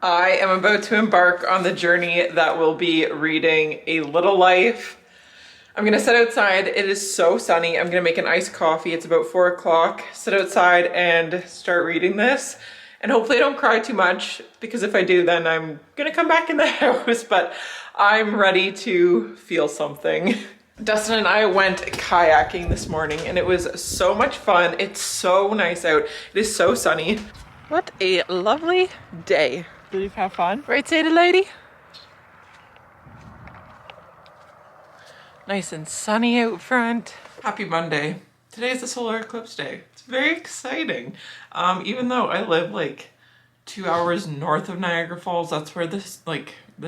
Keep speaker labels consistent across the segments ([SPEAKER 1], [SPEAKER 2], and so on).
[SPEAKER 1] I am about to embark on the journey that will be reading A Little Life. I'm gonna sit outside. It is so sunny. I'm gonna make an iced coffee. It's about 4 o'clock. Sit outside and start reading this. And hopefully I don't cry too much, because if I do, then I'm gonna come back in the house, but I'm ready to feel something. Dustin and I went kayaking this morning and it was so much fun. It's so nice out. It is so sunny. What a lovely day. Did you have fun? Right, Sadie lady? Nice and sunny out front. Happy Monday. Today is the solar eclipse day. It's very exciting. Even though I live like 2 hours north of Niagara Falls, that's where the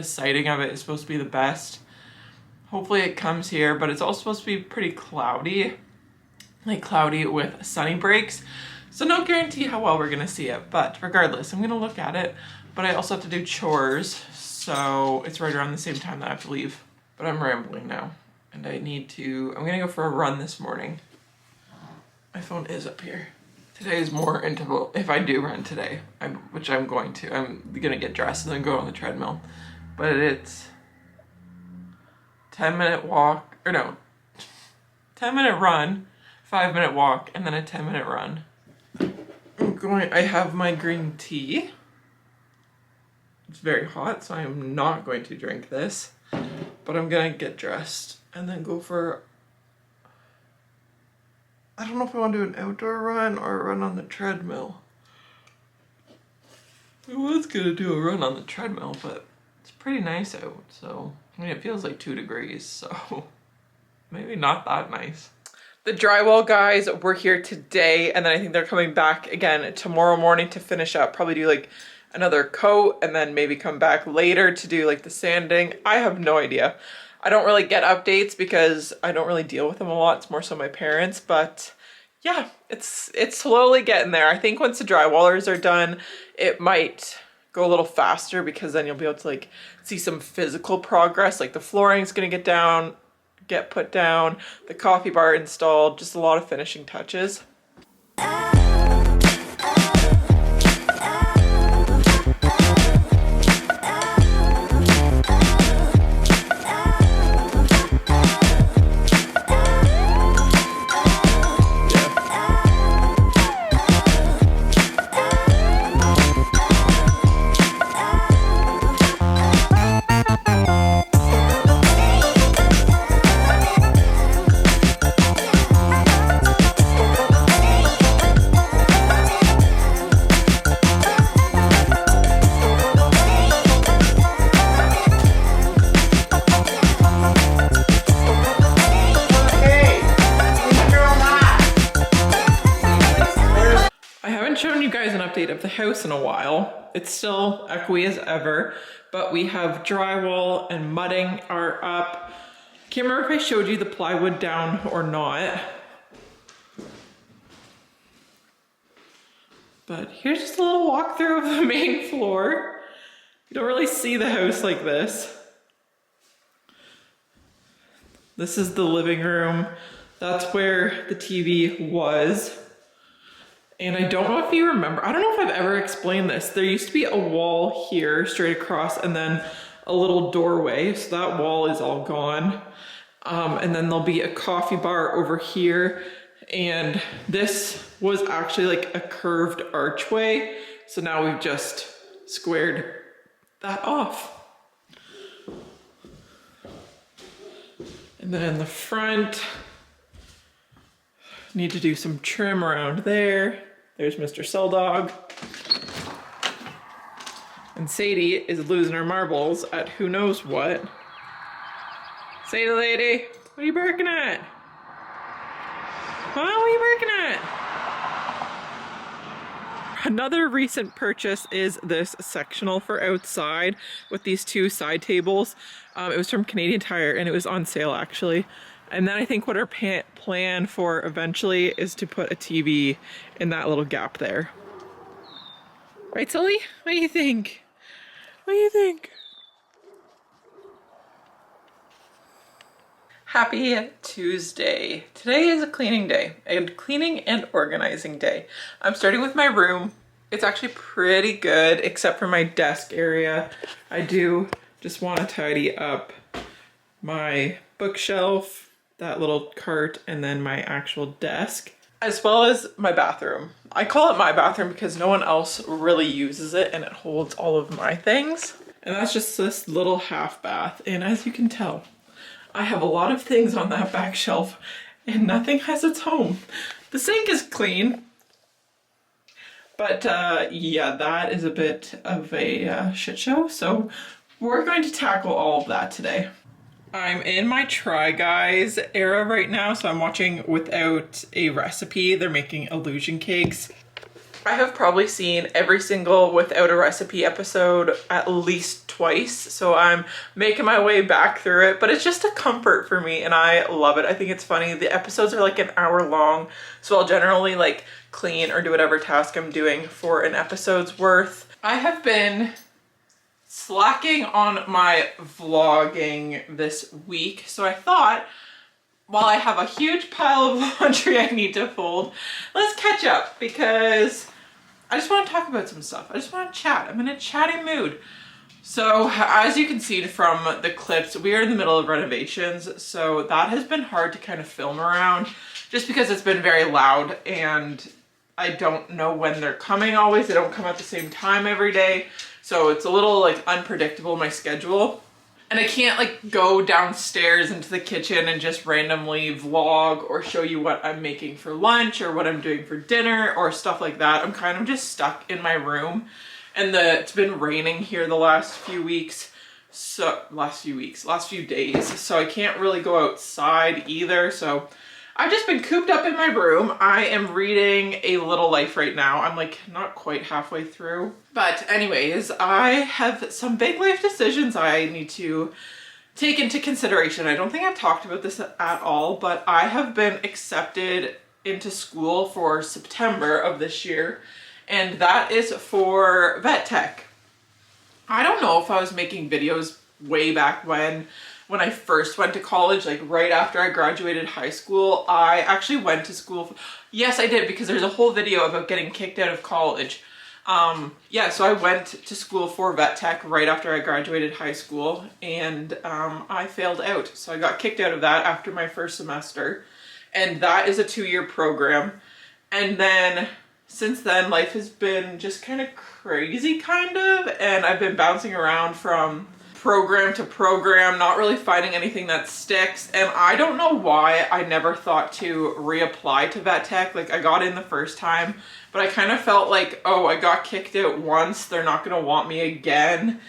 [SPEAKER 1] sighting of it is supposed to be the best. Hopefully it comes here, but it's also supposed to be pretty cloudy. Like cloudy with sunny breaks. So no guarantee how well we're gonna see it, but regardless, I'm gonna look at it. But I also have to do chores, so it's right around the same time that I have to leave. But I'm rambling now, and I'm gonna go for a run this morning. My phone is up here. Today is more interval, if I do run today, which I'm going to. I'm gonna get dressed and then go on the treadmill. But it's 10-minute walk, or no, 10-minute run, 5-minute walk, and then a 10-minute run. I have my green tea. It's very hot, so I am not going to drink this, but I'm gonna get dressed and then go for, I don't know if I want to do an outdoor run or a run on the treadmill. I was gonna do a run on the treadmill, but it's pretty nice out, so, I mean, it feels like 2 degrees, so maybe not that nice. The drywall guys were here today, and then I think they're coming back again tomorrow morning to finish up, probably do like another coat, and then maybe come back later to do like the sanding. I have no idea. I don't really get updates because I don't really deal with them a lot. It's more so my parents, but yeah, it's slowly getting there. I think once the drywallers are done, it might go a little faster, because then you'll be able to like see some physical progress. Like the flooring's gonna get put down, the coffee bar installed, just a lot of finishing touches. Of the house in a while. It's still echoey as ever, but we have drywall and mudding are up. Can't remember if I showed you the plywood down or not, but here's just a little walkthrough of the main floor. You don't really see the house like this. This is the living room. That's where the TV was. And I don't know if you remember, I don't know if I've ever explained this. There used to be a wall here straight across and then a little doorway. So that wall is all gone. And then there'll be a coffee bar over here. And this was actually like a curved archway. So now we've just squared that off. And then in the front, need to do some trim around there. There's Mr. Celldog. And Sadie is losing her marbles at who knows what. Sadie lady, what are you barking at? Huh? What are you barking at? Another recent purchase is this sectional for outside with these 2 side tables. It was from Canadian Tire and it was on sale actually. And then I think what our plan for eventually is to put a TV in that little gap there. Right, Sully? What do you think? What do you think? Happy Tuesday. Today is a cleaning day, a cleaning and organizing day. I'm starting with my room. It's actually pretty good, except for my desk area. I do just want to tidy up my bookshelf, that little cart, and then my actual desk, as well as my bathroom. I call it my bathroom because no one else really uses it, and it holds all of my things. And that's just this little half bath. And as you can tell, I have a lot of things on that back shelf and nothing has its home. The sink is clean, but yeah, that is a bit of a shit show. So we're going to tackle all of that today. I'm in my Try Guys era right now, so I'm watching without a recipe. They're making illusion cakes. I have probably seen every single without a recipe episode at least twice, so I'm making my way back through it, but it's just a comfort for me and I love it. I think it's funny. The episodes are like an hour long, so I'll generally like clean or do whatever task I'm doing for an episode's worth. I have been slacking on my vlogging this week, so I thought, while I have a huge pile of laundry I need to fold, let's catch up because I just want to talk about some stuff. I just want to chat. I'm in a chatty mood. So as you can see from the clips, we are in the middle of renovations, so that has been hard to kind of film around just because it's been very loud and I don't know when they're coming always. They don't come at the same time every day. So it's a little like unpredictable, my schedule. And I can't like go downstairs into the kitchen and just randomly vlog or show you what I'm making for lunch or what I'm doing for dinner or stuff like that. I'm kind of just stuck in my room, and it's been raining here the last few weeks. Last few days. So I can't really go outside either. So I've just been cooped up in my room. I am reading A Little Life right now. I'm like not quite halfway through. But anyways, I have some big life decisions I need to take into consideration. I don't think I've talked about this at all, but I have been accepted into school for September of this year, and that is for vet tech. I don't know if I was making videos way back when I first went to college, like right after I graduated high school. I actually went to school. Yes, I did, because there's a whole video about getting kicked out of college. Yeah, so I went to school for vet tech right after I graduated high school, and I failed out. So I got kicked out of that after my first semester, and that is a 2-year program. And then since then, life has been just kind of crazy, kind of, and I've been bouncing around from program to program, not really finding anything that sticks. And I don't know why I never thought to reapply to vet tech. Like, I got in the first time, but I kind of felt like, oh, I got kicked out once, they're not gonna want me again.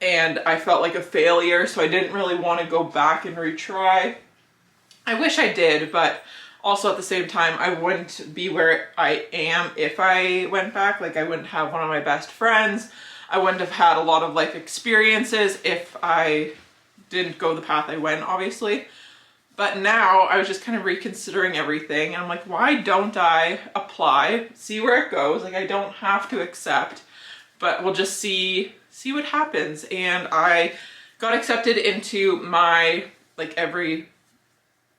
[SPEAKER 1] And I felt like a failure, so I didn't really want to go back and retry. I wish I did, but also at the same time, I wouldn't be where I am if I went back. Like, I wouldn't have one of my best friends. I wouldn't have had a lot of life experiences if I didn't go the path I went, obviously. But now I was just kind of reconsidering everything. And I'm like, why don't I apply, see where it goes? Like, I don't have to accept, but we'll just see what happens. And I got accepted into my, like, every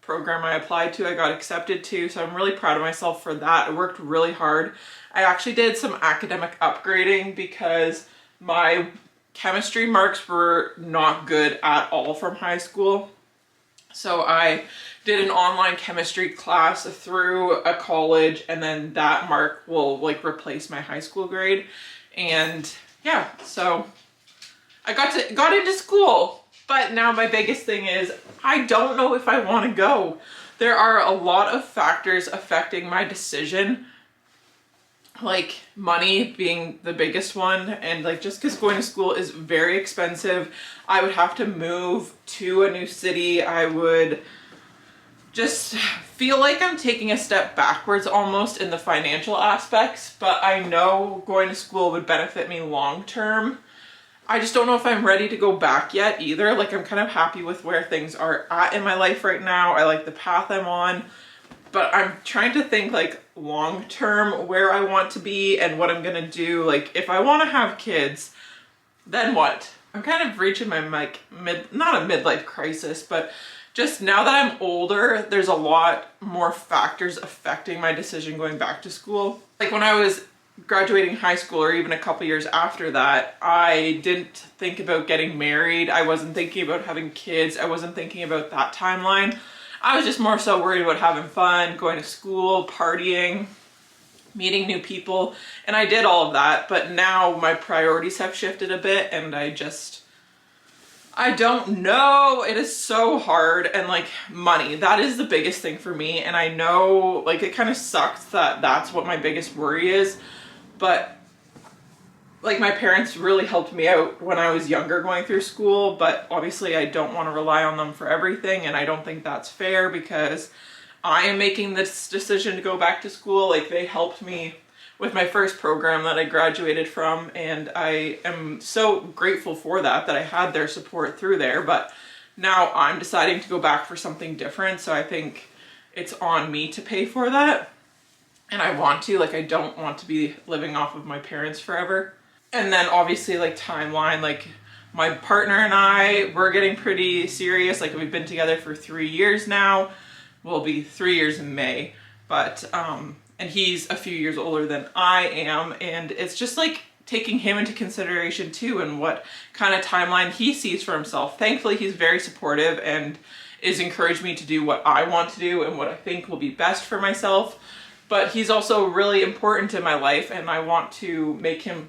[SPEAKER 1] program I applied to, I got accepted to. So I'm really proud of myself for that. I worked really hard. I actually did some academic upgrading because my chemistry marks were not good at all from high school. So I did an online chemistry class through a college, and then that mark will like replace my high school grade. And yeah, so I got into school. But now my biggest thing is I don't know if I want to go. There are a lot of factors affecting my decision, like money being the biggest one. And like, just because going to school is very expensive, I would have to move to a new city. I would just feel like I'm taking a step backwards almost in the financial aspects, but I know going to school would benefit me long term. I just don't know if I'm ready to go back yet either. Like, I'm kind of happy with where things are at in my life right now. I like the path I'm on, but I'm trying to think like long term where I want to be and what I'm gonna do. Like, if I want to have kids, then what? I'm kind of reaching my like not a midlife crisis, but just now that I'm older, there's a lot more factors affecting my decision going back to school. Like, when I was graduating high school or even a couple years after that, I didn't think about getting married. I wasn't thinking about having kids. I wasn't thinking about that timeline. I was just more so worried about having fun, going to school, partying, meeting new people, and I did all of that. But now my priorities have shifted a bit, and I don't know. It is so hard. And like money, that is the biggest thing for me. And I know like it kind of sucks that that's what my biggest worry is. But like my parents really helped me out when I was younger going through school, but obviously I don't want to rely on them for everything, and I don't think that's fair because I am making this decision to go back to school. Like they helped me with my first program that I graduated from, and I am so grateful for that I had their support through there. But now I'm deciding to go back for something different, so I think it's on me to pay for that. And I want to, like I don't want to be living off of my parents forever. And then obviously like timeline, like my partner and I, we're getting pretty serious. Like we've been together for 3 years now. We'll be 3 years in May, but and he's a few years older than I am, and it's just like taking him into consideration too and what kind of timeline he sees for himself. Thankfully, he's very supportive and is encouraged me to do what I want to do and what I think will be best for myself. But he's also really important in my life, and I want to make him,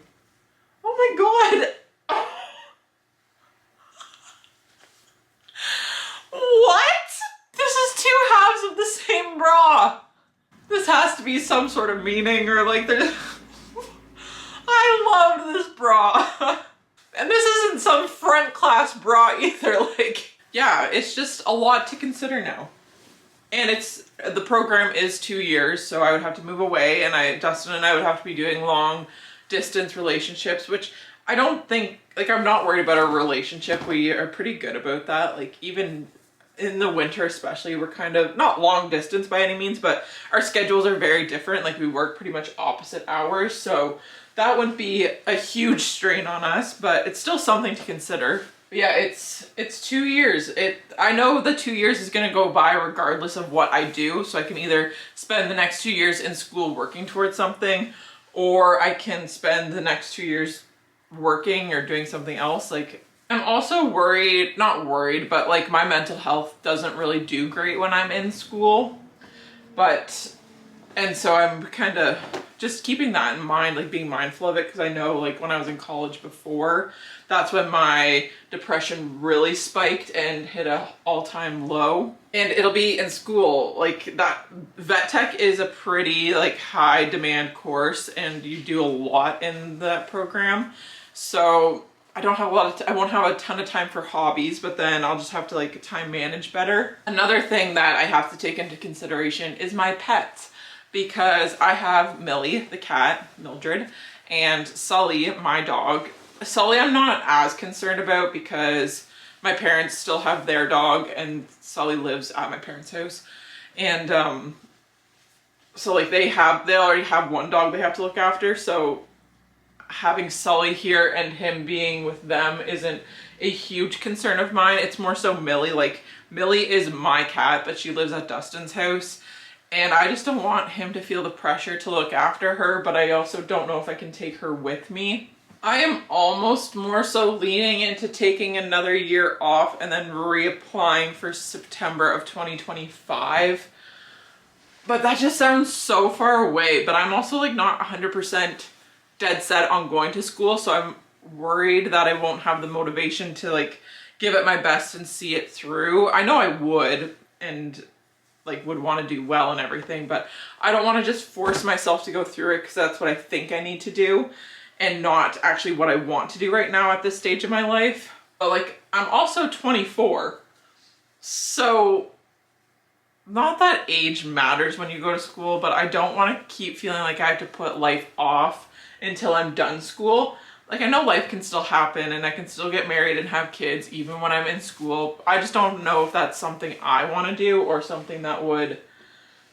[SPEAKER 1] oh my God. What? This is two halves of the same bra. This has to be some sort of meaning, or like there's... I loved this bra. And this isn't some front class bra either. Like, yeah, it's just a lot to consider now. And the program is 2 years, so I would have to move away, and Dustin and I would have to be doing long distance relationships, which I don't think, like I'm not worried about our relationship. We are pretty good about that. Like even in the winter especially, we're kind of not long distance by any means, but our schedules are very different. Like we work pretty much opposite hours, so that wouldn't be a huge strain on us, but it's still something to consider. But yeah, it's 2 years. I know the 2 years is gonna go by regardless of what I do, so I can either spend the next 2 years in school working towards something, or I can spend the next 2 years working or doing something else. Like I'm also worried, not worried, but like my mental health doesn't really do great when I'm in school. And so I'm kind of just keeping that in mind, like being mindful of it, because I know like when I was in college before, that's when my depression really spiked and hit a all-time low. And it'll be in school, like that vet tech is a pretty like high demand course, and you do a lot in that program. So I don't have I won't have a ton of time for hobbies, but then I'll just have to like time manage better. Another thing that I have to take into consideration is my pets, because I have Millie, the cat, Mildred, and Sully, my dog. Sully I'm not as concerned about because my parents still have their dog, and Sully lives at my parents' house. And so like they already have one dog they have to look after, so having Sully here and him being with them isn't a huge concern of mine. It's more so Millie. Like Millie is my cat, but she lives at Dustin's house, and I just don't want him to feel the pressure to look after her, but I also don't know if I can take her with me. I am almost more so leaning into taking another year off and then reapplying for September of 2025. But that just sounds so far away, but I'm also like not 100% dead set on going to school, so I'm worried that I won't have the motivation to like give it my best and see it through. I know I would, and like would want to do well and everything, but I don't want to just force myself to go through it because that's what I think I need to do and not actually what I want to do right now at this stage of my life. But like I'm also 24, so not that age matters when you go to school, but I don't want to keep feeling like I have to put life off until I'm done school. Like I know life can still happen and I can still get married and have kids even when I'm in school. I just don't know if that's something I want to do or something that would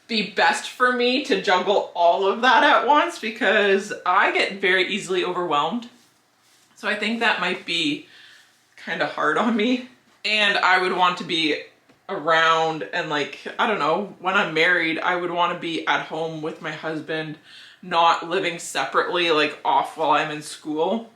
[SPEAKER 1] be best for me to juggle all of that at once, because I get very easily overwhelmed. So I think that might be kind of hard on me, and I would want to be around, and like, I don't know, when I'm married, I would want to be at home with my husband not living separately, like off while I'm in school.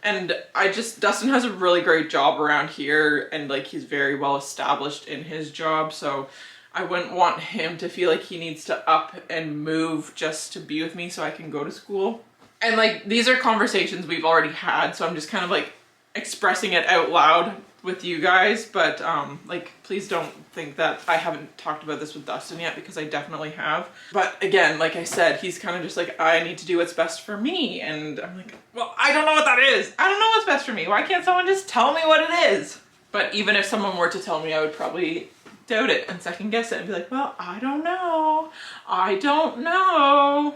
[SPEAKER 1] And Dustin has a really great job around here, and like he's very well established in his job, so I wouldn't want him to feel like he needs to up and move just to be with me so I can go to school. And like, these are conversations we've already had, so I'm just kind of like expressing it out loud with you guys, but like, please don't think that I haven't talked about this with Dustin yet, because I definitely have. But again, like I said, he's kind of just like, I need to do what's best for me, and I'm like, well, I don't know what that is. I don't know what's best for me. Why can't someone just tell me what it is? But even if someone were to tell me, I would probably doubt it and second guess it and be like, well, I don't know. I don't know.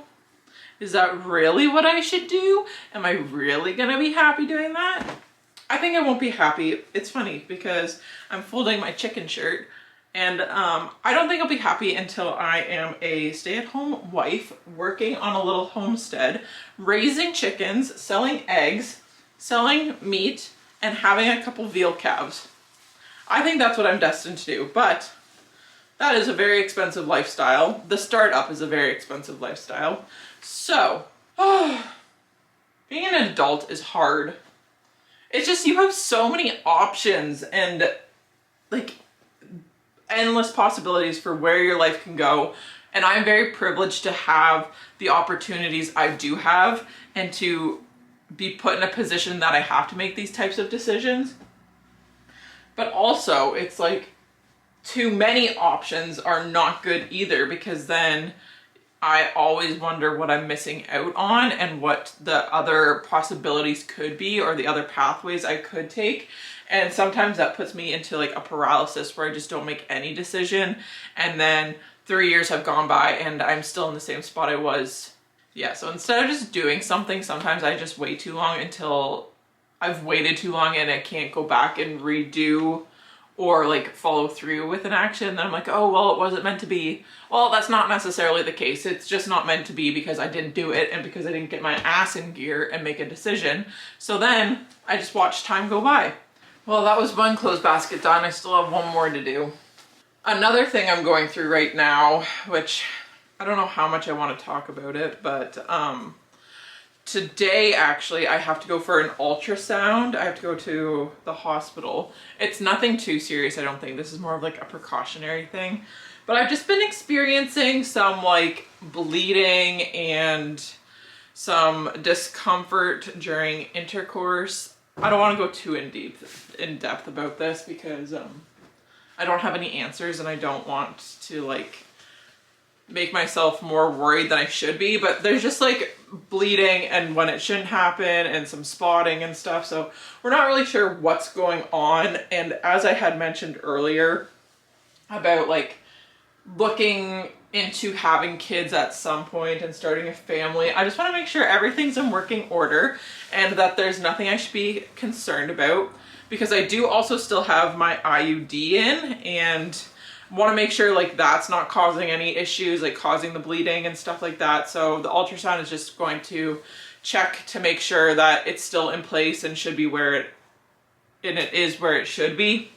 [SPEAKER 1] Is that really what I should do? Am I really gonna be happy doing that? I think I won't be happy. It's funny because I'm folding my chicken shirt, and I don't think I'll be happy until I am a stay-at-home wife working on a little homestead, raising chickens, selling eggs, selling meat, and having a couple veal calves. I think that's what I'm destined to do, but that is a very expensive lifestyle. The startup is a very expensive lifestyle. So, being an adult is hard. It's just, you have so many options and like endless possibilities for where your life can go. And I'm very privileged to have the opportunities I do have, and to be put in a position that I have to make these types of decisions. But also, it's like, too many options are not good either, because then I always wonder what I'm missing out on and what the other possibilities could be, or the other pathways I could take. And sometimes that puts me into like a paralysis where I just don't make any decision. And then 3 years have gone by and I'm still in the same spot I was. Yeah, so instead of just doing something, sometimes I just wait too long until I've waited too long and I can't go back and redo or like follow through with an action. Then I'm like, oh, well, it wasn't meant to be. Well, that's not necessarily the case. It's just not meant to be because I didn't do it and because I didn't get my ass in gear and make a decision. So then I just watched time go by. Well, that was one clothes basket done. I still have one more to do. Another thing I'm going through right now, which I don't know how much I want to talk about it, but today, actually, I have to go for an ultrasound. I have to go to the hospital. It's nothing too serious, I don't think. This is more of like a precautionary thing. But I've just been experiencing some like bleeding and some discomfort during intercourse. I don't want to go too in depth about this because I don't have any answers and I don't want to like make myself more worried than I should be, but there's just like bleeding and when it shouldn't happen and some spotting and stuff. So we're not really sure what's going on. And as I had mentioned earlier about like looking into having kids at some point and starting a family, I just want to make sure everything's in working order and that there's nothing I should be concerned about, because I do also still have my IUD in and want to make sure like that's not causing any issues, like causing the bleeding and stuff like that. So the ultrasound is just going to check to make sure that it's still in place and should be where it is where it should be.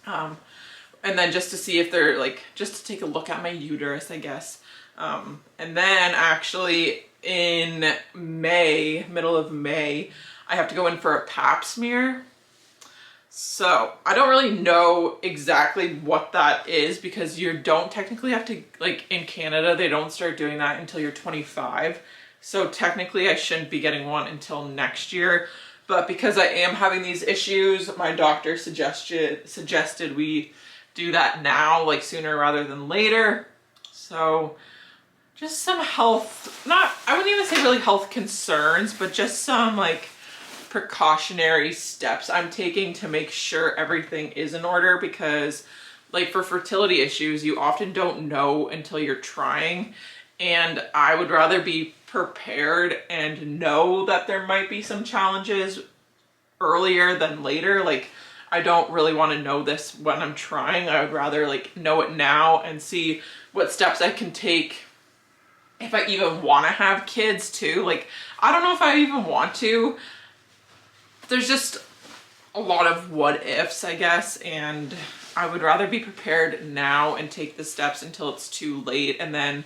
[SPEAKER 1] And then just to see if they're like, just to take a look at my uterus, I guess. And then actually in May, middle of May, I have to go in for a pap smear. So I don't really know exactly what that is, because you don't technically have to, like in Canada, they don't start doing that until you're 25. So technically I shouldn't be getting one until next year. But because I am having these issues, my doctor suggested we do that now, like sooner rather than later. So just some health, I wouldn't even say really health concerns, but just some like precautionary steps I'm taking to make sure everything is in order, because like for fertility issues, you often don't know until you're trying. And I would rather be prepared and know that there might be some challenges earlier than later. Like I don't really want to know this when I'm trying. I would rather like know it now and see what steps I can take if I even want to have kids too. Like I don't know if I even want to. There's just a lot of what ifs, I guess, and I would rather be prepared now and take the steps until it's too late and then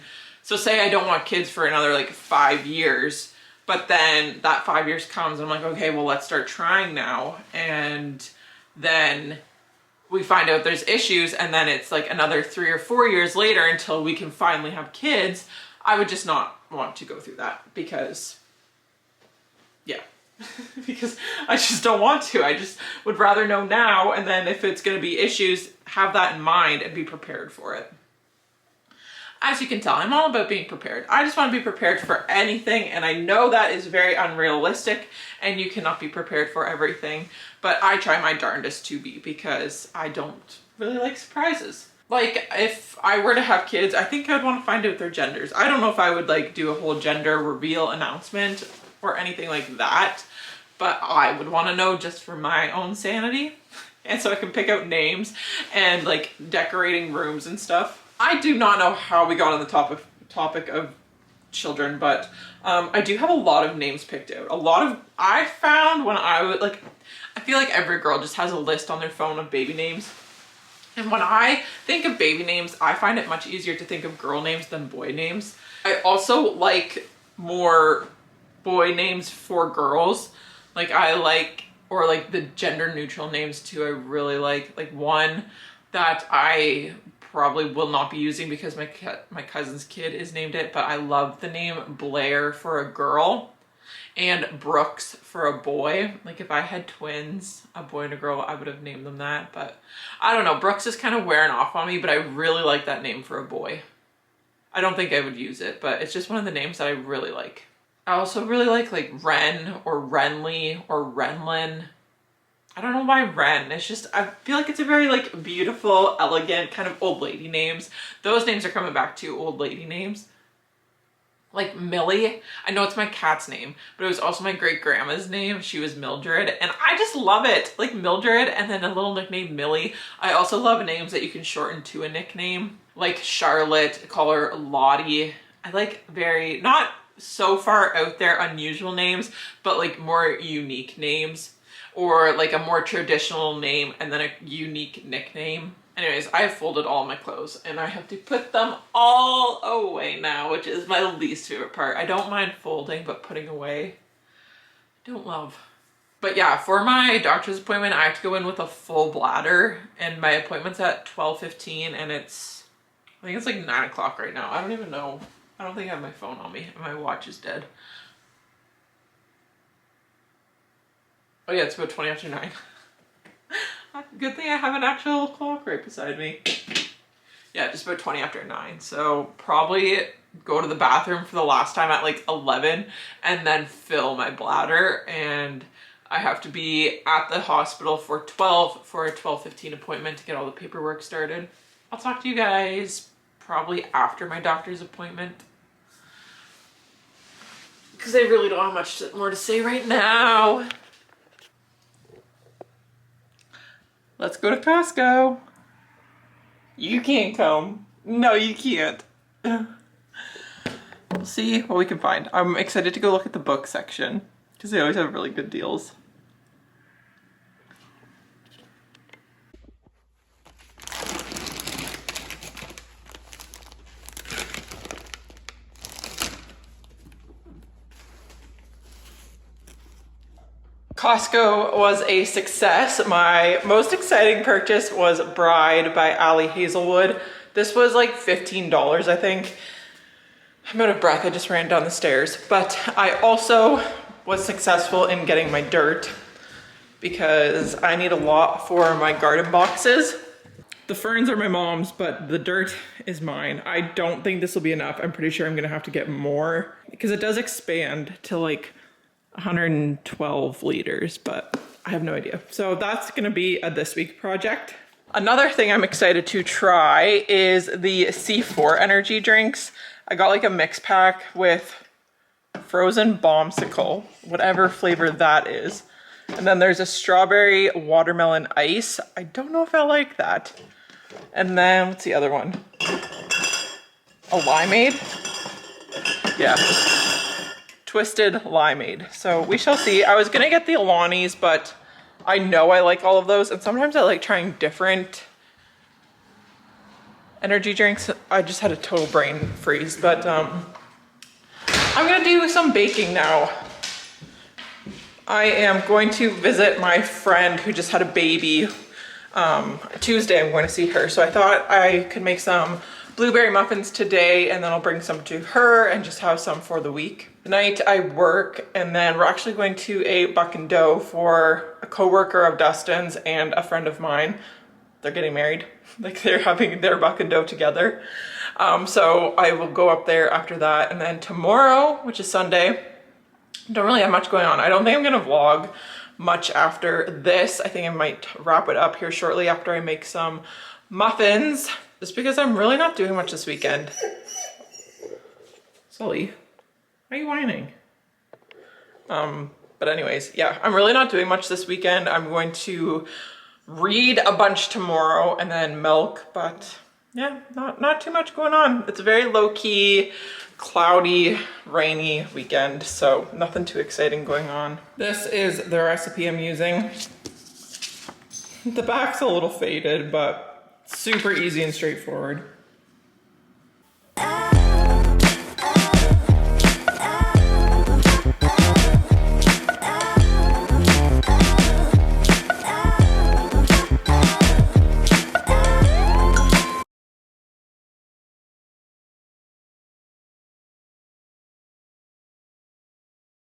[SPEAKER 1] So say I don't want kids for another like 5 years, but then that 5 years comes and I'm like, okay, well, let's start trying now. And then we find out there's issues, and then it's like another 3 or 4 years later until we can finally have kids. I would just not want to go through that because, yeah, because I just don't want to. I just would rather know now, and then if it's going to be issues, have that in mind and be prepared for it. As you can tell, I'm all about being prepared. I just want to be prepared for anything, and I know that is very unrealistic and you cannot be prepared for everything, but I try my darndest to be, because I don't really like surprises. Like, if I were to have kids, I think I'd want to find out their genders. I don't know if I would like do a whole gender reveal announcement or anything like that, but I would want to know just for my own sanity. And so I can pick out names and like decorating rooms and stuff. I do not know how we got on the topic of children, but I do have a lot of names picked out. I found when I feel like every girl just has a list on their phone of baby names. And when I think of baby names, I find it much easier to think of girl names than boy names. I also like more boy names for girls. Like or like the gender neutral names too. I really like one that I probably will not be using because my cousin's kid is named it, but I love the name Blair for a girl and Brooks for a boy. Like if I had twins, a boy and a girl, I would have named them that, but I don't know. Brooks is kind of wearing off on me, but I really like that name for a boy. I don't think I would use it, but it's just one of the names that I really like. I also really like Ren or Renly or Renlin. I don't know why Ren. It's just, I feel like it's a very like beautiful, elegant kind of old lady names. Those names are coming back to old lady names. Like Millie. I know it's my cat's name, but it was also my great grandma's name. She was Mildred, and I just love it. Like Mildred and then a little nickname Millie. I also love names that you can shorten to a nickname. Like Charlotte, call her Lottie. I like very, not so far out there unusual names, but like more unique names. Or like a more traditional name and then a unique nickname. Anyways, I have folded all my clothes and I have to put them all away now, which is my least favorite part. I don't mind folding, but putting away, I don't love. But yeah, for my doctor's appointment, I have to go in with a full bladder, and my appointment's at 12:15 and I think it's like 9 o'clock right now. I don't even know. I don't think I have my phone on me and my watch is dead. Oh yeah, it's about 20 after 9. Good thing I have an actual clock right beside me. Yeah, just about 20 after 9. So probably go to the bathroom for the last time at like 11 and then fill my bladder. And I have to be at the hospital for 12 for a 12:15 appointment to get all the paperwork started. I'll talk to you guys probably after my doctor's appointment, because I really don't have much more to say right now. Let's go to Costco. You can't come. No, you can't. We'll see what we can find. I'm excited to go look at the book section because they always have really good deals. Costco was a success. My most exciting purchase was Bride by Ali Hazelwood. This was like $15, I think. I'm out of breath, I just ran down the stairs. But I also was successful in getting my dirt because I need a lot for my garden boxes. The ferns are my mom's, but the dirt is mine. I don't think this will be enough. I'm pretty sure I'm gonna have to get more because it does expand to like 112 liters, but I have no idea. So that's gonna be a this week project. Another thing I'm excited to try is the C4 energy drinks. I got like a mix pack with frozen bombsicle, whatever flavor that is. And then there's a strawberry watermelon ice. I don't know if I like that. And then what's the other one? A limeade? Yeah. Twisted limeade. So we shall see. I was gonna get the Alani's, but I know I like all of those, and sometimes I like trying different energy drinks. I just had a total brain freeze, but I'm gonna do some baking now. I am going to visit my friend who just had a baby. Tuesday I'm going to see her, so I thought I could make some blueberry muffins today, and then I'll bring some to her and just have some for the week. Tonight I work, and then we're actually going to a Buck and Doe for a co-worker of Dustin's and a friend of mine. They're getting married, like they're having their Buck and Doe together. So I will go up there after that, and then tomorrow, which is Sunday, don't really have much going on. I don't think I'm gonna vlog much after this. I think I might wrap it up here shortly after I make some muffins, just because I'm really not doing much this weekend. Sully, why are you whining? But anyways, yeah, I'm really not doing much this weekend. I'm going to read a bunch tomorrow and then milk, but yeah, not too much going on. It's a very low-key, cloudy, rainy weekend, so nothing too exciting going on. This is the recipe I'm using. The back's a little faded, but super easy and straightforward.